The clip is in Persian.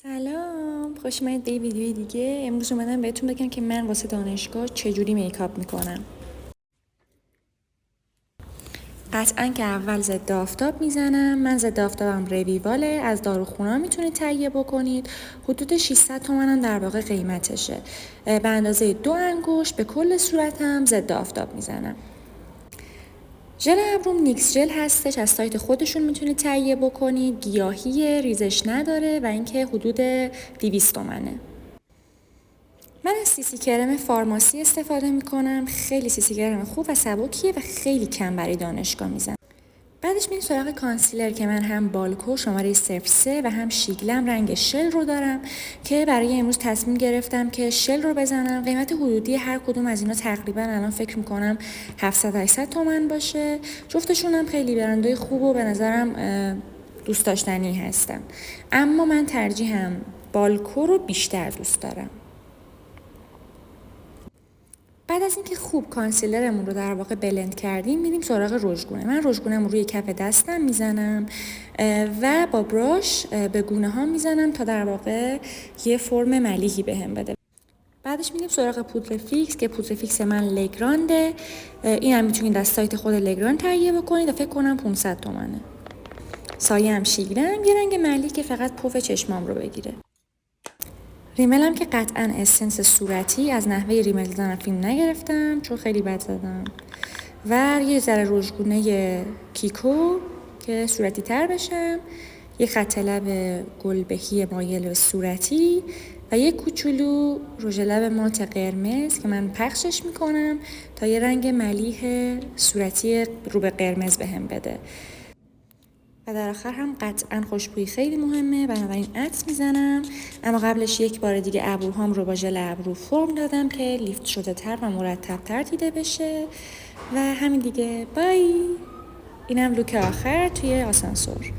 سلام، خوش اومدید به یه ویدیوی دیگه. امروز اومدم بهتون بگم که من واسه دانشگاه چجوری میکاپ میکنم. قطعا که اول ضد آفتاب میزنم. من ضد آفتابم رویواله، از داروخونه میتونید تهیه بکنید. حدود 600 تومن در واقع قیمتشه. به اندازه 2 انگشت به کل صورتم ضد آفتاب میزنم. ژل ابروم نیکس ژل هستش، از سایت خودشون میتونید تهیه بکنید. گیاهی، ریزش نداره و اینکه حدود 200 تومنه. من از سیسی کرم فارماسی استفاده میکنم. خیلی سیسی کرم خوب و سبکیه و خیلی کم برای دانشگاه میزنم. بعدش میریم سراغ کانسیلر که من هم بالکو شماره 03 و هم شیگلم رنگ شل رو دارم که برای امروز تصمیم گرفتم که شل رو بزنم. قیمت حدودی هر کدوم از اینا تقریبا الان فکر میکنم 700-800 تومن باشه. جفتشون هم خیلی برندهای خوب و به نظرم دوست داشتنی هستن، اما من ترجیحم بالکو رو بیشتر دوست دارم. بعد از اینکه خوب کانسیلرمون رو در واقع بلند کردیم میریم سراغ رژگونه. من رژگونم رو روی کف دستم میزنم و با براش به گونه ها میزنم تا در واقع یه فرم ملیحی بهم بده. بعدش میریم سراغ پودر فیکس که پودر فیکس من لگرانده. این هم میتونید از سایت خود لگراند تهیه بکنید و فکر کنم 500 تومنه. سایه هم شیگرم، یه رنگ ملیح که فقط پف چشمام رو بگیره. ریملم که قطعا اسنس صورتی، از نحوه ریمل زدنم فیلم نگرفتم چون خیلی بد زدم، و یه ذره رژگونه کیکو که صورتی تر بشم، یه خط لب گلبهی مایل به صورتی و یه کوچولو رژ لب مات قرمز که من پخشش میکنم تا یه رنگ ملیح صورتی رو به قرمز بهم بده. و در آخر هم قطعا خوشبویی خیلی مهمه، بنابراین عطر میزنم. اما قبلش یک بار دیگه ابروهام رو با ژل ابرو فرم دادم که لیفت شده تر و مرتب تر دیده بشه. و همین دیگه، بای. اینم لوک آخر توی آسانسور.